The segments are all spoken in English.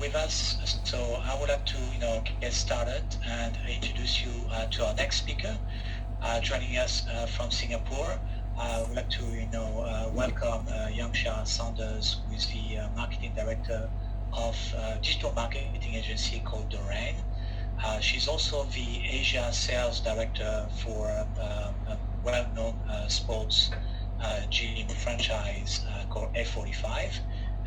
with us. So I would like to, get started and introduce you to our next speaker. Joining us from Singapore, I would like to, welcome Yangsha Saunders, who is the marketing director of digital marketing agency called Dorain. She's also the Asia sales director for a well-known sports gym franchise called F45,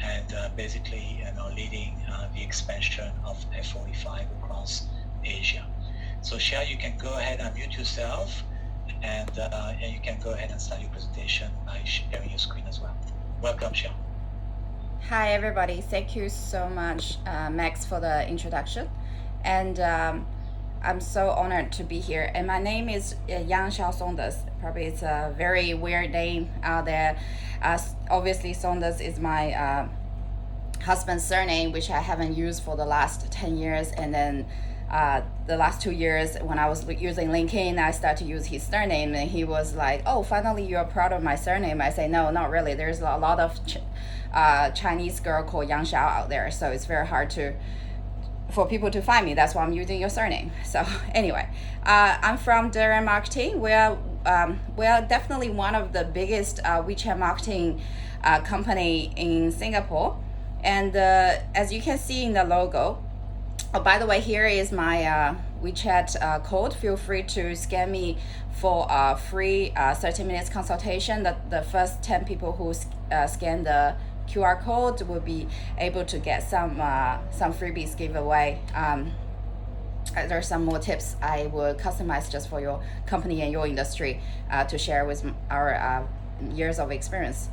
and basically leading the expansion of F45 across Asia. So Shia, you can go ahead and mute yourself, and you can go ahead and start your presentation by sharing your screen as well. Welcome, Shia. Hi everybody, thank you so much Max for the introduction, and I'm so honored to be here. And my name is Yangsha Saunders. Probably it's a very weird name out there. Obviously Saunders is my husband's surname, which I haven't used for the last 10 years, and then the last 2 years when I was using LinkedIn, I started to use his surname, and he was like, oh, finally you're proud of my surname. I say, no, not really. There's a lot of Chinese girl called Yang Xiao out there, so it's very hard for people to find me. That's why I'm using your surname. So anyway, I'm from Dorain Marketing. We're definitely one of the biggest WeChat marketing company in Singapore. And as you can see in the logo, oh, by the way, here is my WeChat code. Feel free to scan me for a free 30 minutes consultation. The first 10 people who scan the QR code will be able to get some freebies giveaway. There's some more tips I will customize just for your company and your industry to share with our years of experience.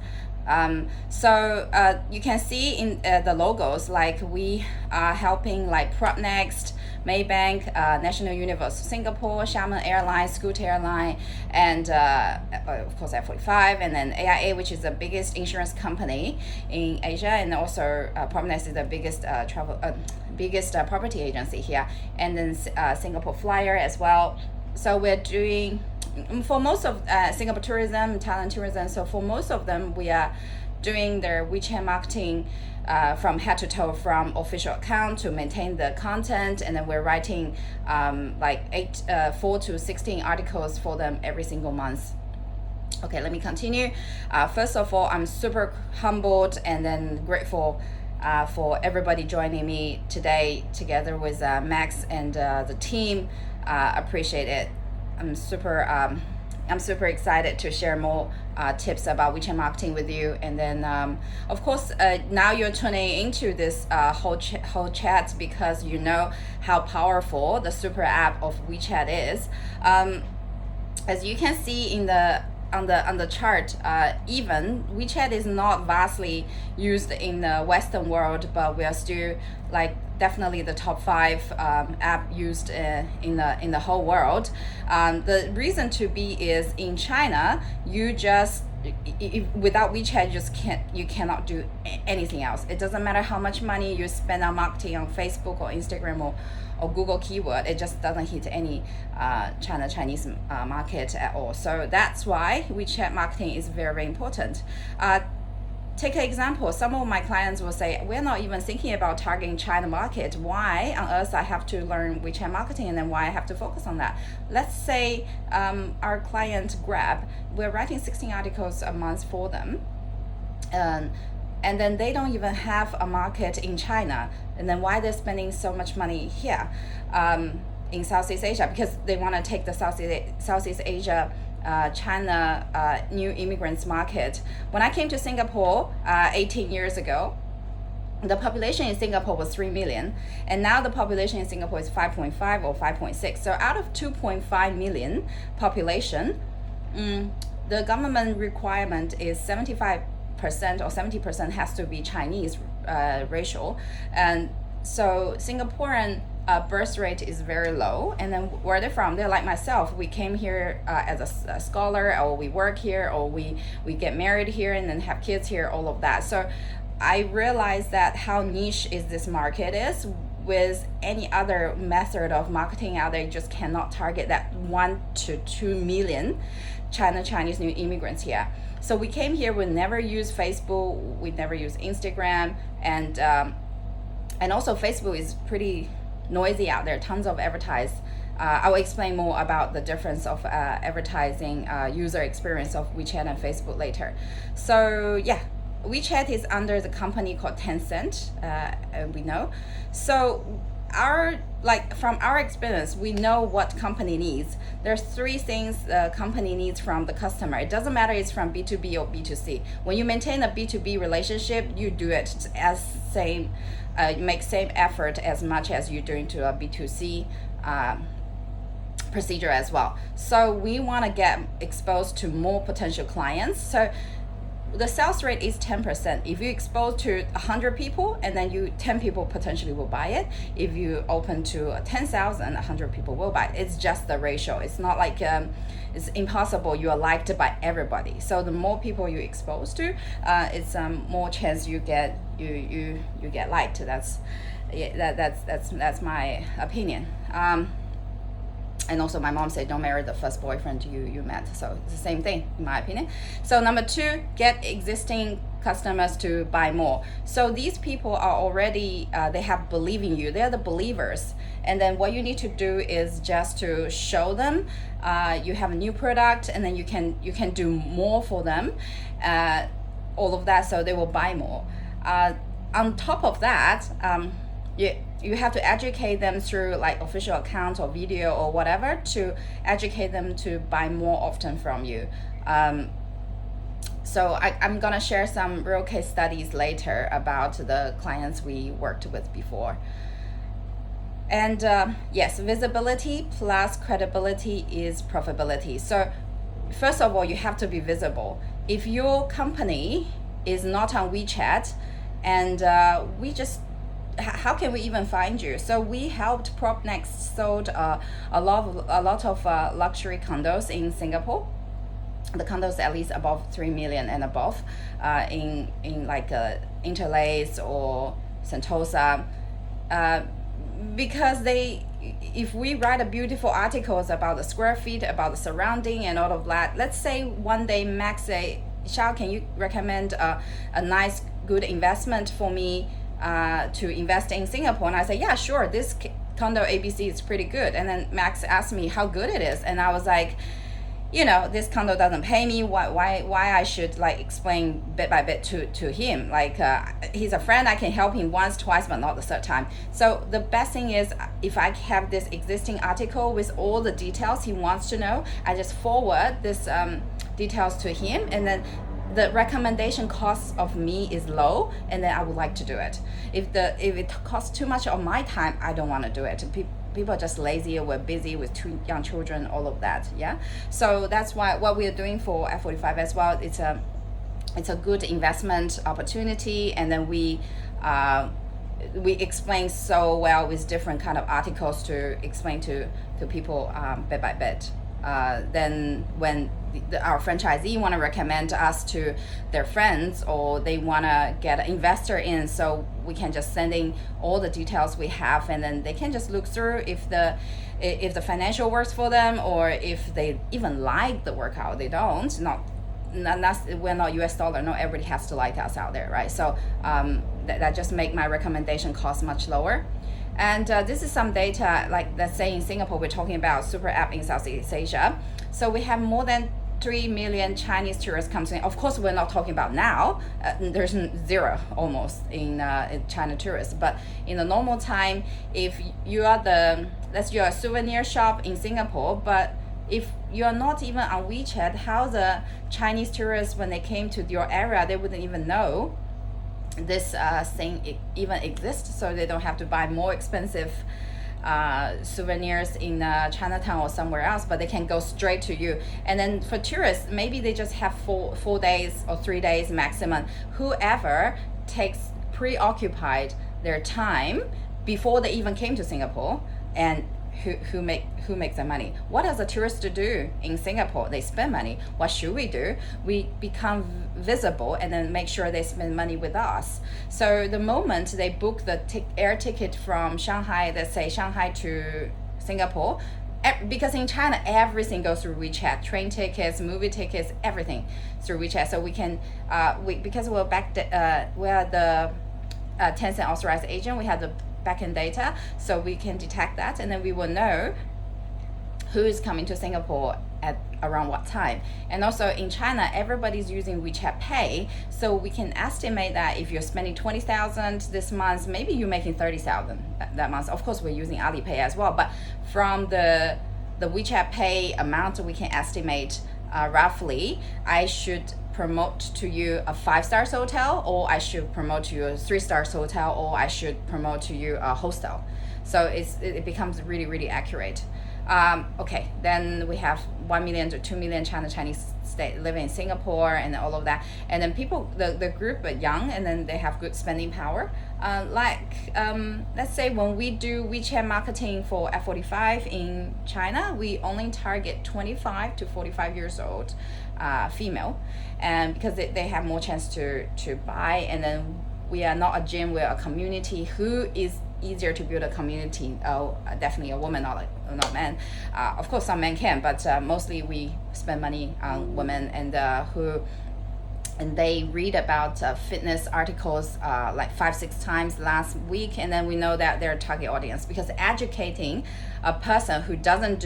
So you can see in the logos, like we are helping like Propnext, Maybank, National University of Singapore, Xiamen Airlines, Scoot Airline, and of course F45, and then AIA, which is the biggest insurance company in Asia, and also Propnext is the biggest property agency here, and then Singapore Flyer as well. So we're doing for most of Singapore tourism, Thailand tourism. So for most of them, we are doing their WeChat marketing from head to toe, from official account to maintain the content, and then we're writing like 4 to 16 articles for them every single month. Okay, let me continue. First of all, I'm super humbled and then grateful for everybody joining me today together with Max and the team. Appreciate it. I'm super excited to share more tips about WeChat marketing with you. And then, of course, now you're tuning into this whole chat because you know how powerful the super app of WeChat is. As you can see in on the chart, even WeChat is not vastly used in the Western world, but we are still like definitely the top 5 app used in the whole world. The reason to be is in China, you just without WeChat you cannot do anything else. It doesn't matter how much money you spend on marketing on Facebook or Instagram or Google keyword, it just doesn't hit any Chinese market at all. So that's why WeChat marketing is very, very important. Take an example. Some of my clients will say, we're not even thinking about targeting China market. Why on earth I have to learn WeChat marketing, and then why I have to focus on that? Let's say our client Grab, we're writing 16 articles a month for them. And then they don't even have a market in China. And then why they're spending so much money here in Southeast Asia? Because they want to take the Southeast Asia China new immigrants market. When I came to Singapore 18 years ago, the population in Singapore was 3 million, and now the population in Singapore is 5.5 or 5.6. So out of 2.5 million population, the government requirement is 75% or 70% has to be Chinese racial, and so Singaporean birth rate is very low. And then where they're from, they're like myself. We came here as a scholar, or we work here, or we get married here and then have kids here, all of that. So I realized that how niche is this market is. With any other method of marketing out there, you just cannot target that 1 to 2 million Chinese new immigrants here. So we came here, we never use Facebook, we never use Instagram, and And also Facebook is pretty noisy out there, tons of advertise. I'll explain more about the difference of advertising user experience of WeChat and Facebook later. So yeah, WeChat is under the company called Tencent, we know. So from our experience, we know what company needs. There's three things the company needs from the customer. It doesn't matter it's from B2B or B2C. When you maintain a B2B relationship, you do it as same, make same effort as much as you're doing to a B2C procedure as well. So we want to get exposed to more potential clients. So the sales rate is 10%. If you expose to 100 people, and then 10 people potentially will buy it. If you open to 10,000, 100 people will buy it. It's just the ratio. It's not like it's impossible you are liked by everybody. So the more people you expose to, it's more chance you get liked. That's my opinion. And also my mom said don't marry the first boyfriend you met, so it's the same thing in my opinion. So number two, get existing customers to buy more. So these people are already they have believe in you, they're the believers, and then what you need to do is just to show them you have a new product, and then you can do more for them, all of that, so they will buy more. On top of that, you have to educate them through like official accounts or video or whatever to educate them to buy more often from you. So I'm gonna share some real case studies later about the clients we worked with before. And yes, visibility plus credibility is profitability. So first of all, you have to be visible. If your company is not on WeChat, and how can we even find you? So we helped PropNext sold a lot of luxury condos in Singapore. The condos at least above 3 million and above, in like Interlace or Sentosa, because if we write a beautiful articles about the square feet, about the surrounding and all of that, let's say one day Max say, Xiao, can you recommend a nice good investment for me to invest in Singapore? And I say, yeah, sure, this condo ABC is pretty good. And then Max asked me how good it is, and I was like, this condo doesn't pay me, why I should like explain bit by bit to him, like he's a friend, I can help him once, twice, but not the third time. So the best thing is, if I have this existing article with all the details he wants to know, I just forward this details to him, and then the recommendation cost of me is low, and then I would like to do it. If it costs too much of my time, I don't want to do it. People are just lazy, or we're busy with 2 young children, all of that. Yeah. So that's why what we are doing for F45 as well. It's a good investment opportunity, and then we explain so well with different kind of articles to explain to people bit by bit. Then when our franchisee want to recommend us to their friends, or they want to get an investor in, so we can just send in all the details we have, and then they can just look through if the financial works for them, or if they even like the workout. They don't, we're not US dollar, not everybody has to like us out there, right? So that just make my recommendation cost much lower. And this is some data, like let's say in Singapore, we're talking about super app in Southeast Asia. So we have more than 3 million Chinese tourists coming in. Of course, we're not talking about now. There's zero almost in China tourists. But in the normal time, if you are you're a souvenir shop in Singapore, but if you're not even on WeChat, how the Chinese tourists, when they came to your area, they wouldn't even know this thing even exists, so they don't have to buy more expensive souvenirs in Chinatown or somewhere else, but they can go straight to you. And then for tourists, maybe they just have 4 days or 3 days maximum. Whoever takes preoccupied their time before they even came to Singapore, and who makes the money. What does a tourist do in Singapore? They spend money. What should we do? We become visible, and then make sure they spend money with us. So the moment they book the air ticket from Shanghai, let's say Shanghai to Singapore, because in China everything goes through WeChat, train tickets, movie tickets, everything through WeChat. So we can because we're the Tencent authorized agent. We have the backend data, so we can detect that, and then we will know who is coming to Singapore at around what time. And also in China, everybody's using WeChat Pay, so we can estimate that if you're spending 20,000 this month, maybe you're making 30,000 that month. Of course, we're using Alipay as well, but from the WeChat Pay amount, we can estimate roughly, I should promote to you a 5-star hotel, or I should promote to you a 3-star hotel, or I should promote to you a hostel. So it becomes really, really accurate. Okay, then we have 1 million to 2 million Chinese living in Singapore and all of that. And then people, the group are young, and then they have good spending power. Let's say when we do WeChat marketing for F45 in China, we only target 25 to 45 years old female, and because they have more chance to buy. And then we are not a gym, we're a community. Who is easier to build a community? Definitely a woman, not men. Of course some men can, but mostly we spend money on women, and they read about fitness articles like 5-6 times last week, and then we know that they're target audience, because educating a person who doesn't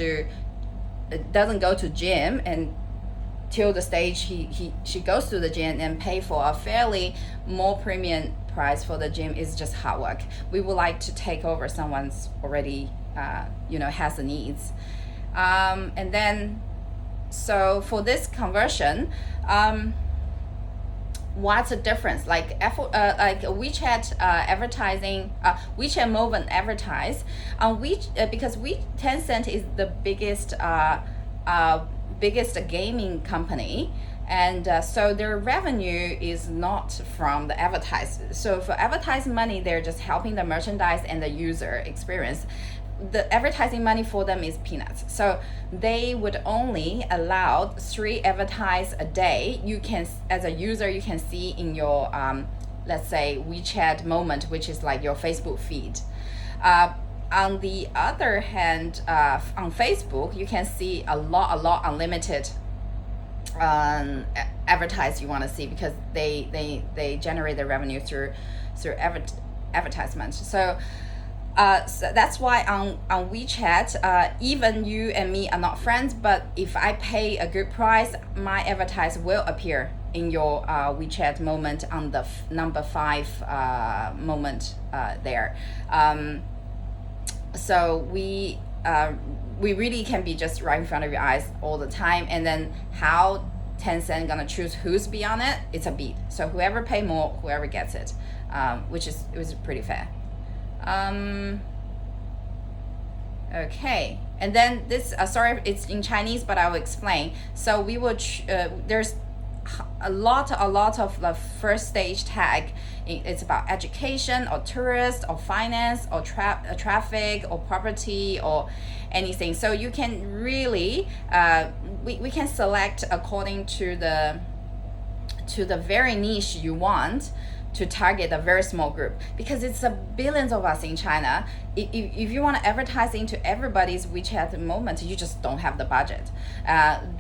go to gym and till the stage she goes to the gym and pay for a fairly more premium price for the gym is just hard work. We would like to take over someone's already has the needs, and then so for this conversion, what's the difference? Like WeChat advertising, WeChat movement advertise on because Tencent is the biggest gaming company, and so their revenue is not from the advertising. So for advertising money, they're just helping the merchandise and the user experience. The advertising money for them is peanuts. So they would only allow 3 advertise a day. You can, as a user, you can see in your let's say WeChat moment, which is like your Facebook feed. On the other hand, on Facebook, you can see a lot unlimited advertise you want to see, because they generate the revenue through advertisement. So that's why on WeChat, even you and me are not friends, but if I pay a good price, my advertise will appear in your WeChat moment on the number 5 moment there. So we really can be just right in front of your eyes all the time. And then how Tencent gonna choose who's be on it? It's a bid. So whoever pay more, whoever gets it, it was pretty fair. Okay, and then this sorry, it's in Chinese, but I will explain. So we will there's a lot of the first stage tag. It's about education or tourist or finance or traffic or property or anything. So you can really we can select according to the very niche you want to target a very small group, because it's billions of us in China. If you want to advertise into everybody's WeChat moment, you just don't have the budget.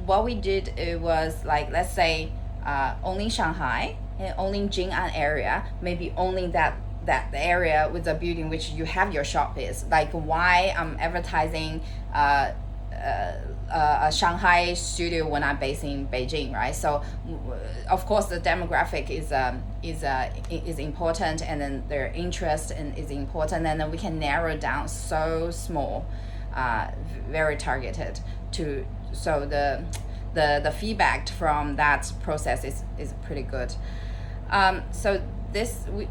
What we did, it was like, let's say only Shanghai and only Jing'an area, maybe only that area with the building which you have your shop is. Like why I'm advertising a Shanghai studio when I'm based in Beijing, right? So of course the demographic is important, and then their interest is important, and then we can narrow down so small, very targeted to, so the feedback from that process is pretty good. So this we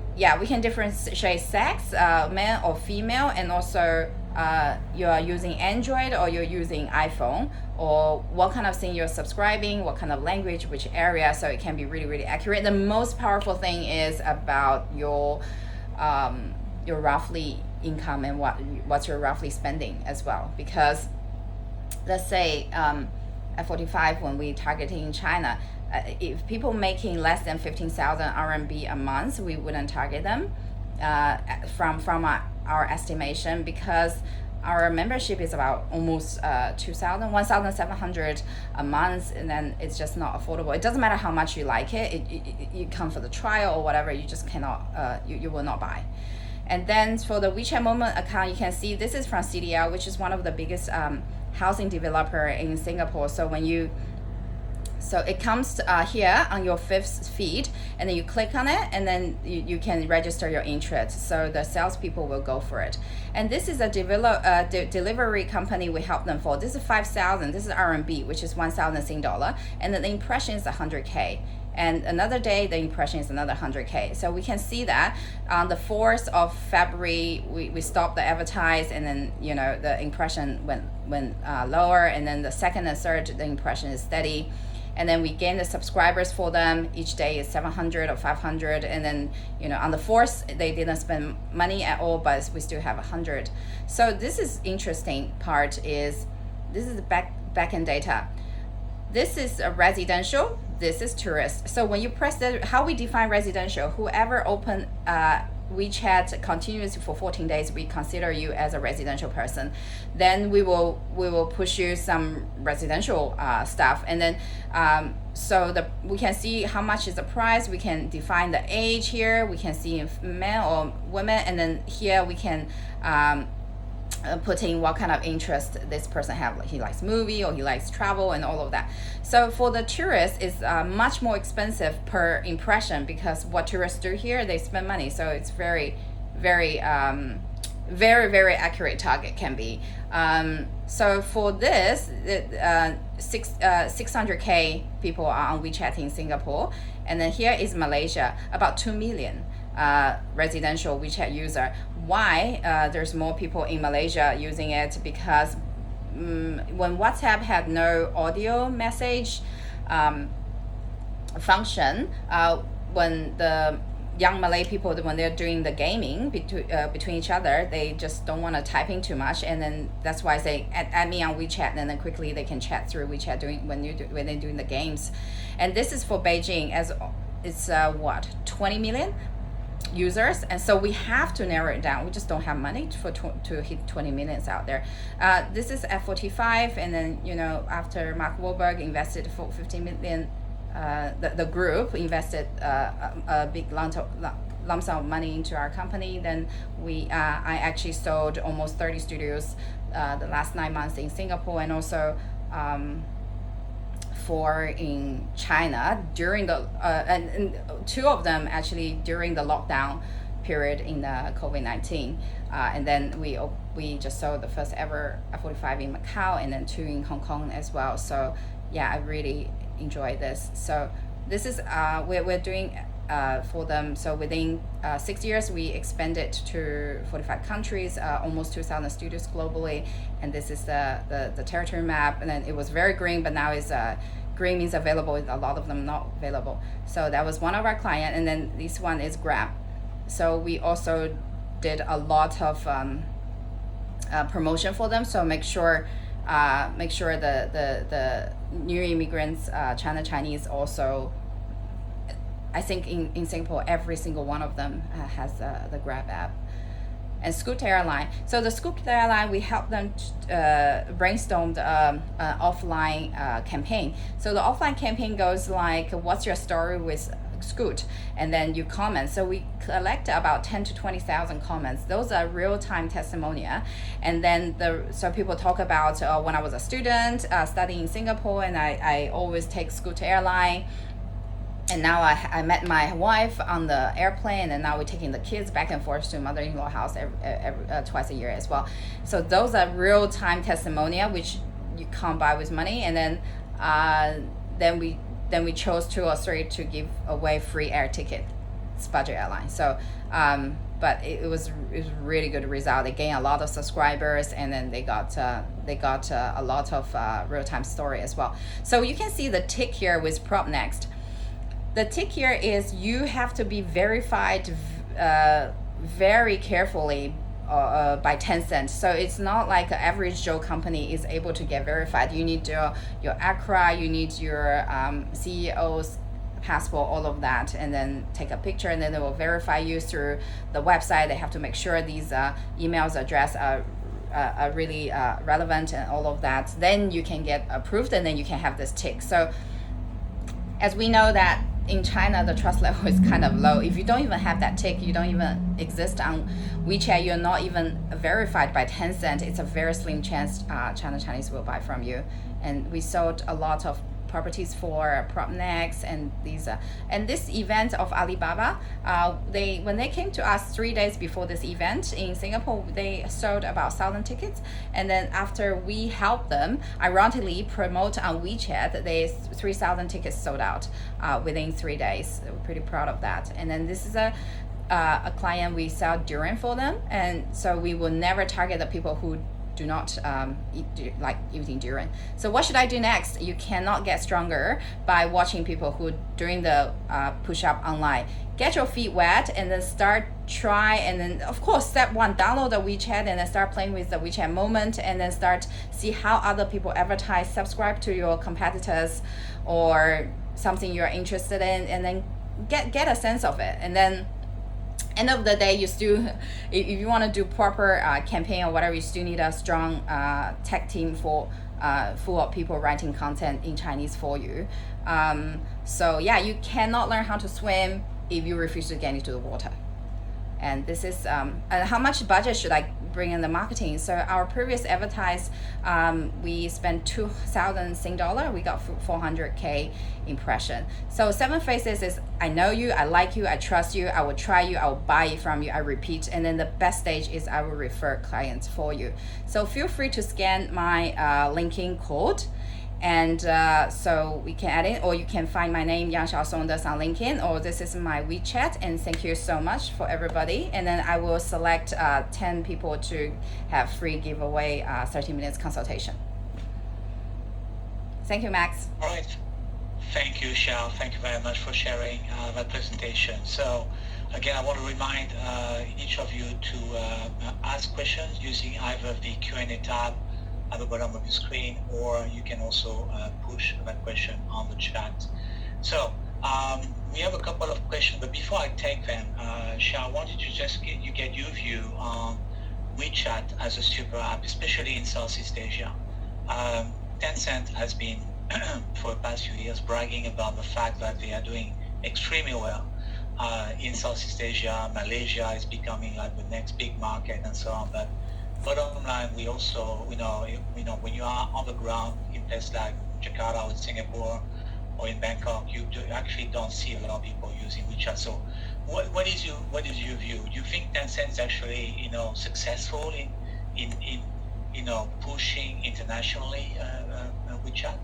can differentiate sex, male or female, and also you are using Android or you're using iPhone, or what kind of thing you're subscribing, what kind of language, which area, so it can be really, really accurate. The most powerful thing is about your roughly income and what you're roughly spending as well, because let's say at 45, when we targeting in China, if people making less than 15,000 RMB a month, we wouldn't target them from our estimation, because our membership is about almost 1,700 a month, and then it's just not affordable. It doesn't matter how much you like it. You come for the trial or whatever, you just cannot, you will not buy. And then for the WeChat Moment account, you can see this is from CDL, which is one of the biggest housing developer in Singapore. So it comes here on your fifth feed, and then you click on it, and then you can register your interest. So the salespeople will go for it. And this is a delivery company we help them for. This is 5,000. This is RMB, which is 1,000 Sing dollar, and then the impression is 100K. And another day, the impression is another 100K. So we can see that on the 4th of February, we stopped the advertise, and then the impression went lower, and then the second and third, the impression is steady. And then we gain the subscribers for them. Each day is 700 or 500. And then, on the 4th, they didn't spend money at all, but we still have 100. So this is interesting part this is the back-end data. This is a residential. This is tourist. So when you press how we define residential, whoever open WeChat continuously for 14 days, we consider you as a residential person. Then we will push you some residential stuff, and then we can see how much is the price. We can define the age here. We can see if men or women, and then here we can put in what kind of interest this person have. Like he likes movie or he likes travel and all of that. So for the tourists, it's much more expensive per impression, because what tourists do here, they spend money. So it's very, very, very, very accurate target can be. So for this, 600K people are on WeChat in Singapore, and then here is Malaysia, about 2 million. Residential WeChat user. Why there's more people in Malaysia using it? Because when WhatsApp had no audio message function, when the young Malay people, when they're doing the gaming between each other, they just don't want to type in too much, and then that's why I say add me on WeChat, and then quickly they can chat through WeChat when they're doing the games. And this is for Beijing, as it's 20 million users, and so we have to narrow it down. We just don't have money to hit 20 millions out there. This is F45, and then after Mark Wahlberg invested for 15 million, the group invested a big lump sum of money into our company. Then I actually sold almost 30 studios the last 9 months in Singapore, and also 4 in China during the and 2 of them actually during the lockdown period in the COVID-19, and then we just sold the first ever F45 in Macau, and then 2 in Hong Kong as well. So yeah, I really enjoy this. So this is we're doing for them. So within 6 years, we expanded to 45 countries, almost 2,000 studios globally. And this is the territory map. And then it was very green, but now it's green means available. A lot of them not available. So that was one of our clients. And then this one is Grab. So we also did a lot of promotion for them. So make sure the new immigrants, Chinese also. I think in Singapore, every single one of them has the Grab app. And Scoot Airline. So the Scoot Airline, we help them brainstorm the offline campaign. So the offline campaign goes like, what's your story with Scoot? And then you comment. So we collect about 10 to 20,000 comments. Those are real-time testimonial. And then so people talk about when I was a student studying in Singapore, and I always take Scoot Airline. And now I met my wife on the airplane, and now we're taking the kids back and forth to mother-in-law house every twice a year as well. So those are real-time testimonial, which you can't buy with money. And then we chose 2 or 3 to give away free air ticket. It's budget airline. So but it was really good result. They gained a lot of subscribers, and then they got a lot of real-time story as well. So you can see the tick here with Prop Next. The tick here is you have to be verified very carefully by Tencent. So it's not like an average Joe company is able to get verified. You need your ACRA, you need your CEO's passport, all of that, and then take a picture, and then they will verify you through the website. They have to make sure these emails address are are really relevant and all of that, then you can get approved and then you can have this tick. So as we know that in China, the trust level is kind of low. If you don't even have that tick, you don't even exist on WeChat, you're not even verified by Tencent, it's a very slim chance China Chinese will buy from you. And we sold a lot of properties for PropNext and these and this event of Alibaba, when they came to us 3 days before this event in Singapore, they sold about 1,000 tickets, and then after we helped them ironically promote on WeChat, they 3,000 tickets sold out within 3 days. We're pretty proud of that. And then this is a client we sell durian for them, and so we will never target the people who do not like eating durian. So what should I do next? You cannot get stronger by watching people who doing the push-up online. Get your feet wet and then try, and then of course step one, download the WeChat and then start playing with the WeChat moment, and then start see how other people advertise, subscribe to your competitors or something you're interested in, and then get a sense of it. And then end of the day, you still, if you want to do proper campaign or whatever, you still need a strong tech team full of people writing content in Chinese for you. So yeah, you cannot learn how to swim if you refuse to get into the water. And this is and how much budget should I bring in the marketing? So our previous advertise, we spent 2,000 Sing dollar, we got 400K impression. So 7 Faces is I know you, I like you, I trust you, I will try you, I will buy it from you, I repeat. And then the best stage is I will refer clients for you. So feel free to scan my linking code, and so we can add it, or you can find my name Yang Xiaosong on LinkedIn, or this is my WeChat. And thank you so much for everybody, and then I will select 10 people to have free giveaway 30 minutes consultation. Thank you, Max. All right. Thank you, Xiao. Thank you very much for sharing that presentation. So again, I want to remind each of you to ask questions using either the Q&A tab at the bottom of your screen, or you can also push that question on the chat. So we have a couple of questions, but before I take them, Xiao, I wanted to just get your view on WeChat as a super app, especially in Southeast Asia. Tencent has been for the past few years bragging about the fact that they are doing extremely well in Southeast Asia. Malaysia is becoming like the next big market and so on. But bottom line, we also, when you are on the ground in places like Jakarta or Singapore or in Bangkok, you actually don't see a lot of people using WeChat. So what is your view? Do you think Tencent is actually, successful in pushing internationally WeChat?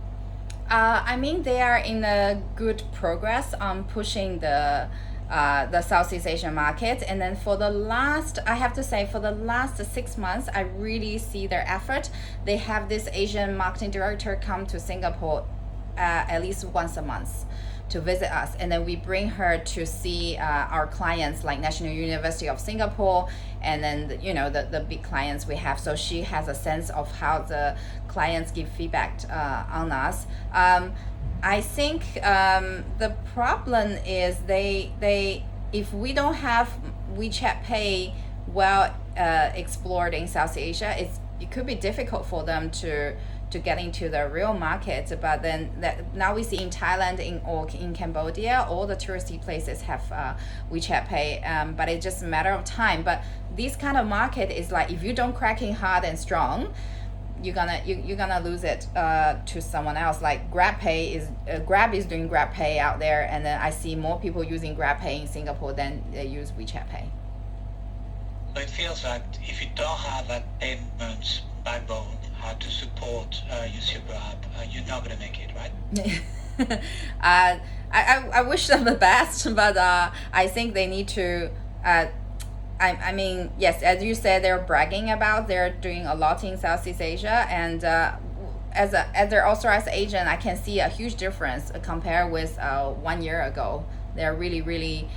I mean, they are in a good progress on pushing the Southeast Asian market. And then I have to say, for the last 6 months, I really see their effort. They have this Asian marketing director come to Singapore at least once a month to visit us, and then we bring her to see our clients like National University of Singapore, and then the big clients we have, so she has a sense of how the clients give feedback on us. I think the problem is they if we don't have WeChat Pay well explored in South Asia, it could be difficult for them to get into the real market. But then now we see in Thailand or in Cambodia, all the touristy places have WeChat Pay, but it's just a matter of time. But this kind of market is like, if you don't crack in hard and strong, you're gonna lose it to someone else. Like Grab is doing Grab Pay out there, and then I see more people using Grab Pay in Singapore than they use WeChat Pay. So it feels like if you don't have that payment backbone to support your super app, you're not going to make it, right? I wish them the best, but I think they need to. I mean, yes, as you said, they're bragging about they're doing a lot in Southeast Asia, and as their authorized agent, I can see a huge difference compared with 1 year ago. They're really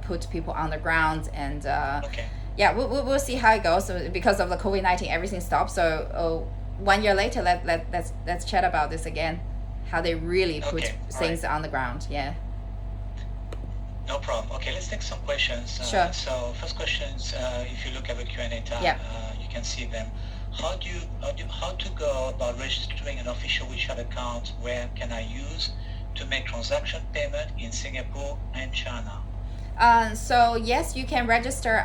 put people on the ground, and okay. Yeah, we'll see how it goes. So because of the COVID-19, everything stopped. So 1 year later, let's chat about this again, how they really put things on the ground. Yeah. No problem. Okay, let's take some questions. Sure. So first questions, if you look at the Q&A tab, you can see them. how to go about registering an official WeChat account? Where can I use to make transaction payment in Singapore and China? So yes, you can register.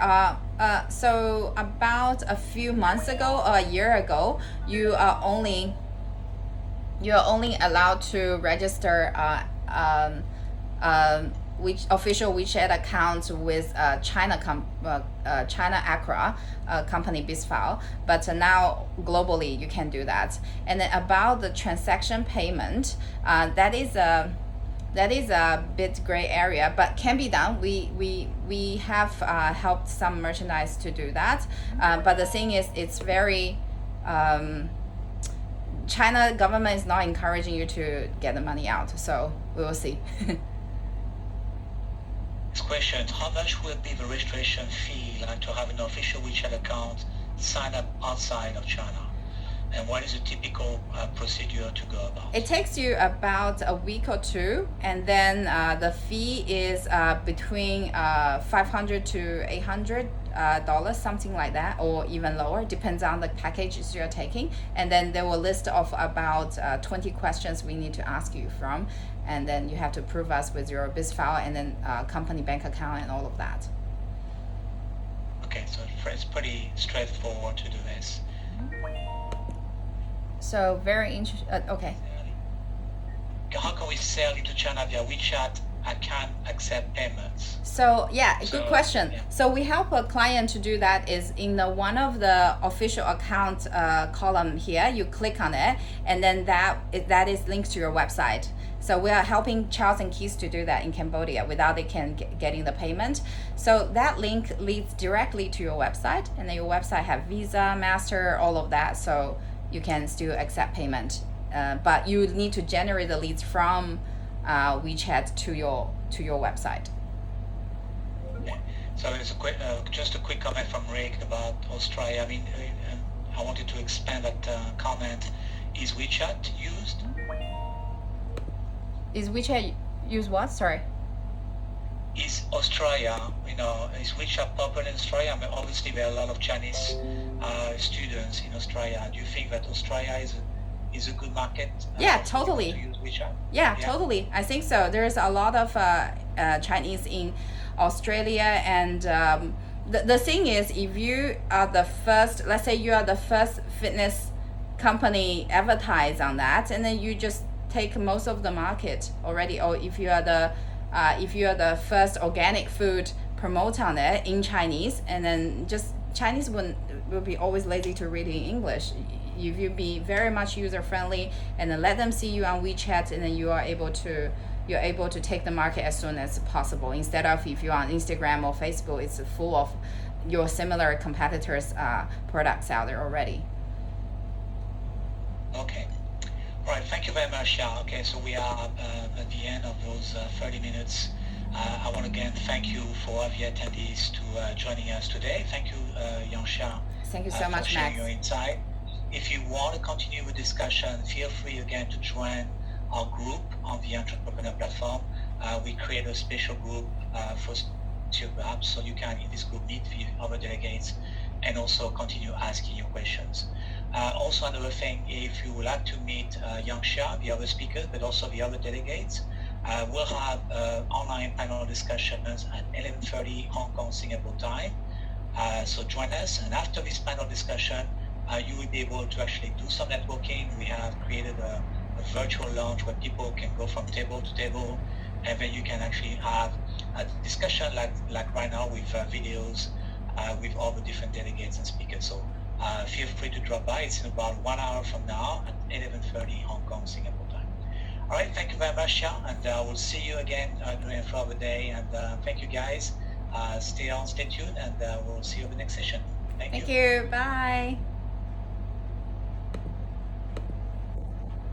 So about a few months ago, or a year ago, you're only allowed to register which official WeChat accounts with China Accra company BizFile, but now globally you can do that. And then about the transaction payment, that is a bit gray area, but can be done. We have helped some merchandise to do that, but the thing is, it's very China government is not encouraging you to get the money out, so we will see. Next question, how much will be the registration fee like to have an official WeChat account signed up outside of China? And what is the typical procedure to go about? It takes you about a week or two, and then the fee is between 500 to $800, something like that, or even lower, depends on the packages you're taking. And then there will list of about 20 questions we need to ask you from, and then you have to prove us with your BizFile and then company bank account and all of that. Okay, so it's pretty straightforward to do this. So very interesting. Okay. How can we sell into China via WeChat? I can't accept payments. So yeah, good So, question. yeah. So we help a client to do that is in the one of the official account column here. You click on it, and then that is linked to your website. So we are helping Charles and Keith to do that in Cambodia without they can getting the payment. So that link leads directly to your website, and then your website have Visa, Master, all of that. So you can still accept payment, but you need to generate the leads from WeChat to your website. Yeah. So there's just a quick comment from Rick about Australia. I mean, I wanted to expand that comment. Is WeChat used? Is WeChat use what? Sorry. Is Australia, is WeChat popular in Australia? I mean, obviously there are a lot of Chinese students in Australia. Do you think that Australia is a good market? Yeah, for people totally. to use WeChat? Yeah, totally. I think so. There's a lot of Chinese in Australia, and the thing is, if you are the first, let's say you are the first fitness company advertise on that, and then you just take most of the market already, or if you are the first organic food promote on it in Chinese, and then just Chinese will be always lazy to read in English. If you be very much user friendly and then let them see you on WeChat, and then you're able to take the market as soon as possible, instead of if you're on Instagram or Facebook, it's full of your similar competitors products out there already. Okay. All right. Thank you very much, Xia. Okay, so we are at the end of those 30 minutes. I want to again thank you for all the attendees to joining us today. Thank you, Yang Xia. Thank you so for much, sharing Max. your insight. If you want to continue the discussion, feel free again to join our group on the entrepreneur platform. We create a special group for Grab, so you can in this group meet with other delegates and also continue asking your questions. Also, another thing, if you would like to meet Yang Xia, the other speakers, but also the other delegates, we'll have online panel discussions at 11:30 Hong Kong, Singapore time. So join us, and after this panel discussion, you will be able to actually do some networking. We have created a virtual lounge where people can go from table to table, and then you can actually have a discussion like right now with videos with all the different delegates and speakers. So feel free to drop by. It's in about 1 hour from now at 11:30 Hong Kong, Singapore time. All right, thank you very much, Xia, and we'll see you again during a further day. And thank you, guys. Stay tuned, and we'll see you in the next session. Thank you. Thank you. Bye.